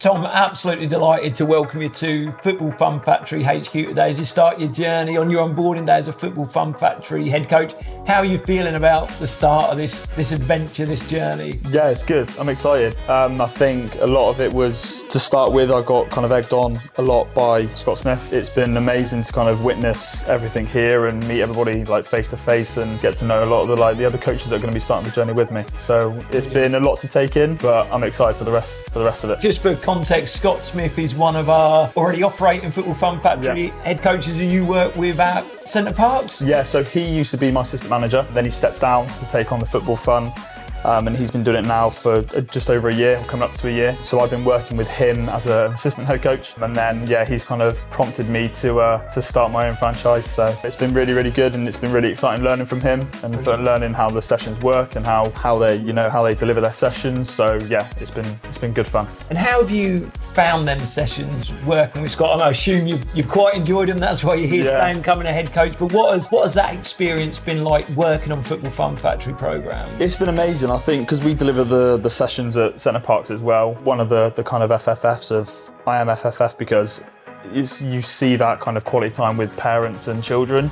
Tom, absolutely delighted to welcome you to Football Fun Factory HQ today as you start your journey on your onboarding day as a Football Fun Factory head coach. How are you feeling about the start of this adventure, this journey? Yeah, it's good. I'm excited. I think a lot of it was, to start with, I got kind of egged on a lot by Scott Smith. It's been amazing to kind of witness everything here and meet everybody like face to face and get to know a lot of the other coaches that are going to be starting the journey with me. So it's been a lot to take in, but I'm excited for the rest of it. Just for context, Scott Smith is one of our already operating Football Fun Factory head coaches who you work with at Centre Parks. Yeah, so he used to be my assistant manager, then he stepped down to take on the Football Fun. And he's been doing it now for just over a year, coming up to a year. So I've been working with him as an assistant head coach, and then he's kind of prompted me to start my own franchise. So it's been really, really good, and it's been really exciting learning from him and learning how the sessions work and how they deliver their sessions. So yeah, it's been good fun. And how have you found them sessions working with Scott? I assume you've quite enjoyed them. That's why you're here today and becoming a head coach. But what has that experience been like working on Football Fun Factory programme? It's been amazing. I think because we deliver the sessions at Centre Parks as well, one of the kind of FFFs of I am FFF, because you see that kind of quality time with parents and children,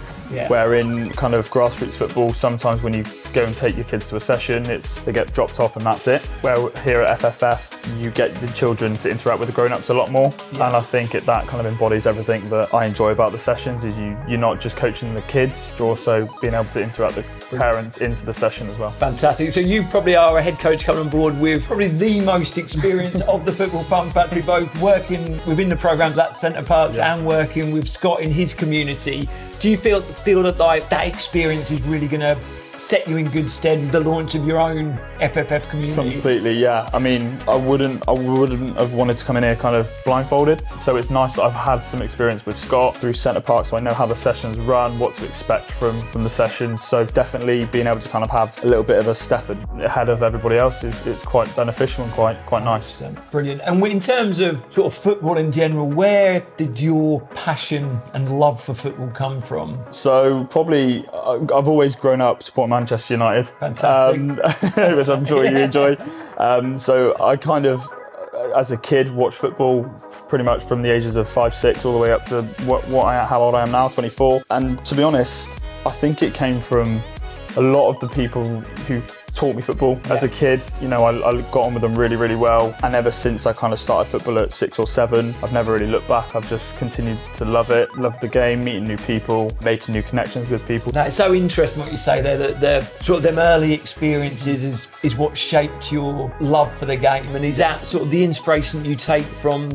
where in kind of grassroots football, sometimes when you go and take your kids to a session, they get dropped off and that's it. Where here at FFF, you get the children to interact with the grown-ups a lot more. And I think that kind of embodies everything that I enjoy about the sessions, is you're not just coaching the kids, you're also being able to interact with parents into the session as well. Fantastic. So you probably are a head coach coming on board with probably the most experience of the Football Fun Factory, both working within the programmes at Centre Parks and working with Scott in his community. Do you feel that that experience is really going to set you in good stead with the launch of your own FFF community? Completely, yeah. I mean, I wouldn't have wanted to come in here kind of blindfolded. So it's nice that I've had some experience with Scott through Centre Park, so I know how the sessions run, what to expect from the sessions. So definitely being able to kind of have a little bit of a step ahead of everybody else is quite beneficial and quite nice. Brilliant. And in terms of sort of football in general, where did your passion and love for football come from? So probably I've always grown up supporting Manchester United. Fantastic. Which I'm sure you enjoy. So I kind of, as a kid, watched football pretty much from the ages of 5, 6 all the way up to how old I am now, 24. And to be honest, I think it came from a lot of the people who taught me football as a kid. I got on with them really, really well. And ever since I kind of started football at 6 or 7, I've never really looked back. I've just continued to love it, love the game, meeting new people, making new connections with people. Now, it's so interesting what you say there, that the sort of them early experiences is what shaped your love for the game. And is that sort of the inspiration you take from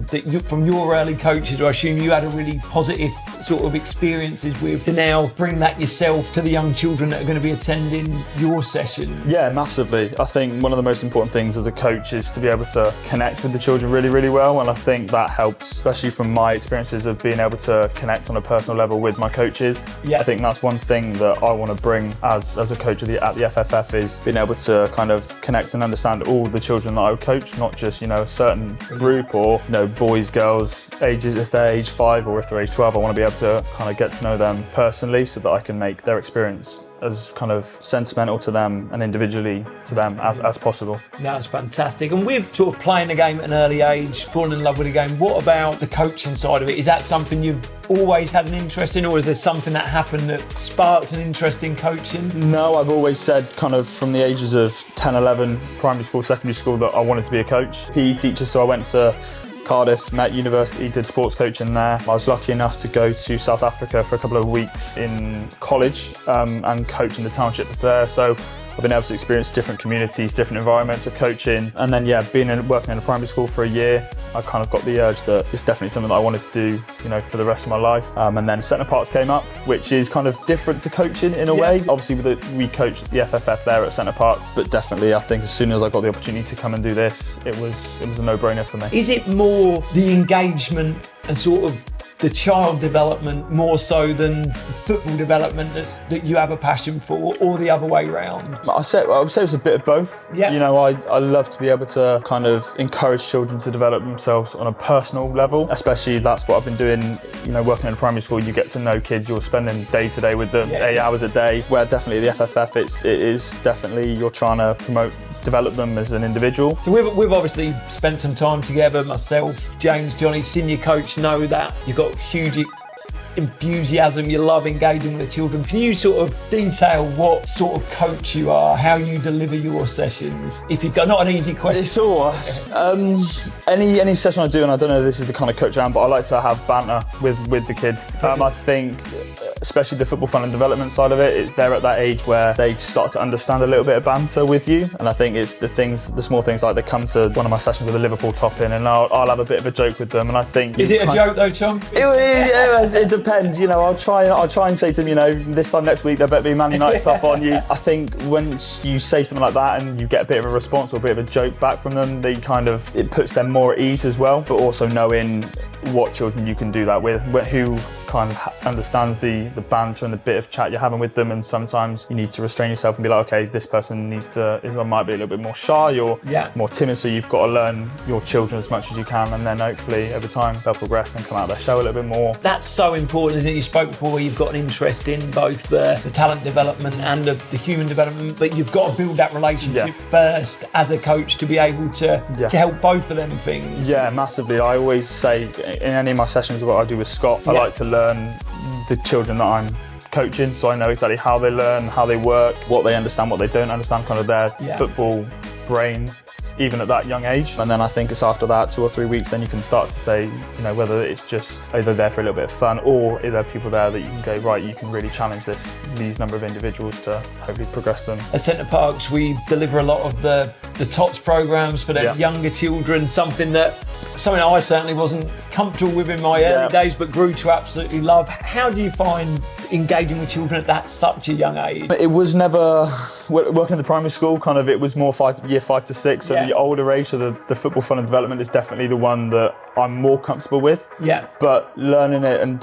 your early coaches, or I assume you had a really positive sort of experiences with, to now bring that yourself to the young children that are going to be attending your session? Yeah, massively. I think one of the most important things as a coach is to be able to connect with the children really, really well. And I think that helps, especially from my experiences of being able to connect on a personal level with my coaches. I think that's one thing that I want to bring as a coach at the FFF, is being able to kind of connect and understand all the children that I coach, not just, a certain group or, boys, girls, ages, if they're age 5 or if they're age 12, I want to be able to kind of get to know them personally so that I can make their experience as kind of sentimental to them and individually to them as possible. That's fantastic. And with sort of playing the game at an early age, falling in love with the game, what about the coaching side of it? Is that something you've always had an interest in, or is there something that happened that sparked an interest in coaching? No, I've always said kind of from the ages of 10, 11, primary school, secondary school, that I wanted to be a coach. PE teacher, so I went to Cardiff, Met University, did sports coaching there. I was lucky enough to go to South Africa for a couple of weeks in college and coach in the township there. So I've been able to experience different communities, different environments of coaching. And then, working in a primary school for a year, I kind of got the urge that it's definitely something that I wanted to do, for the rest of my life. And then Centre Parks came up, which is kind of different to coaching in a way. Obviously, we coached the FFF there at Centre Parks, but definitely I think as soon as I got the opportunity to come and do this, it was a no-brainer for me. Is it more the engagement and sort of the child development more so than the football development that you have a passion for, or the other way round? I would say it's a bit of both. Yeah. You know, I love to be able to kind of encourage children to develop themselves on a personal level, especially that's what I've been doing, you know, working in a primary school. You get to know kids, you're spending day to day with them, 8 hours a day, where definitely the FFF, it is definitely you're trying to promote, develop them as an individual. So we've obviously spent some time together, myself, James, Johnny, senior coach, know that you've got huge enthusiasm, you love engaging with the children. Can you sort of detail what sort of coach you are, how you deliver your sessions? If you've got, not an easy question. It's all any session I do, and I don't know if this is the kind of coach I am, but I like to have banter with the kids. I think especially the football fun and development side of it, they're at that age where they start to understand a little bit of banter with you, and I think it's the small things, like they come to one of my sessions with a Liverpool top in, and I'll have a bit of a joke with them, and I think... Is it a joke though, Tom? It depends, you know. I'll try and say to them, you know, this time next week there better be Man United top on you. I think once you say something like that and you get a bit of a response or a bit of a joke back from them, it puts them more at ease as well, but also knowing what children you can do that with, who kind of understands the banter and the bit of chat you're having with them, and sometimes you need to restrain yourself and be like, okay, this person might be a little bit more shy or more timid, so you've got to learn your children as much as you can, and then hopefully over time they'll progress and come out of their shell a little bit more. That's so important, isn't it? You spoke before where you've got an interest in both the talent development and the human development, but you've got to build that relationship first as a coach to be able to help both of them things. Yeah, massively. I always say in any of my sessions, what I do with Scott, I like to learn the children that I'm coaching, so I know exactly how they learn, how they work, what they understand, what they don't understand, kind of their football brain, even at that young age. And then I think it's after that 2 or 3 weeks, then you can start to say, you know, whether it's just either there for a little bit of fun, or are there people there that you can go, right, you can really challenge these number of individuals to hopefully progress them. At Centre Parks, we deliver a lot of the TOTS programs for the younger children, something I certainly wasn't comfortable with in my early days, but grew to absolutely love. How do you find engaging with children at such a young age? It was never, working in the primary school, kind of, it was more year 5 to 6, so the older age, so the football fun and development is definitely the one that I'm more comfortable with. Yeah. But learning it and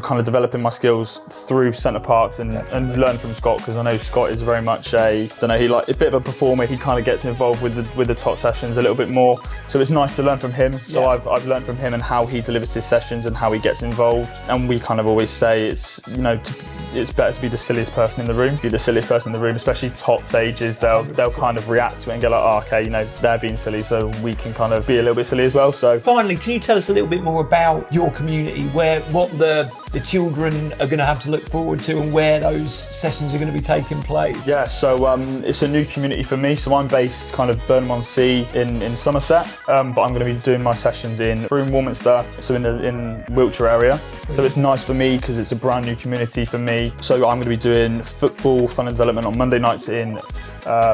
kind of developing my skills through Centre Parks and learn from Scott, because I know Scott is very much a bit of a performer. He kind of gets involved with the top sessions a little bit more, so it's nice to learn from him. So I've learned from him and how he delivers his sessions and how he gets involved. And we kind of always say it's better to be the silliest person in the room. If you're the silliest person in the room, especially tots ages, they'll kind of react to it and go like, oh, okay, you know, they're being silly, so we can kind of be a little bit silly as well. So finally, can you tell us a little bit more about your community, what the children are going to have to look forward to, and where those sessions are going to be taking place? Yeah, so it's a new community for me. So I'm based kind of Burnham-on-Sea in Somerset, but I'm going to be doing my sessions in Frome, Warminster, so in Wiltshire area. So it's nice for me because it's a brand new community for me. So I'm going to be doing football fun and development on Monday nights in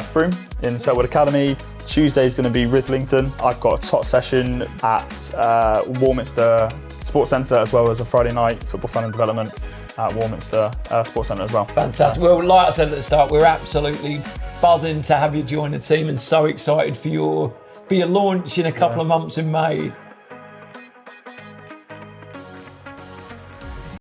Frome, in Selwood Academy. Tuesday is going to be Writhlington. I've got a tot session at Warminster Sports Centre, as well as a Friday night football fun and development at Warminster Sports Centre as well. Fantastic. Well, like I said at the start, we're absolutely buzzing to have you join the team, and so excited for your launch in a couple of months in May.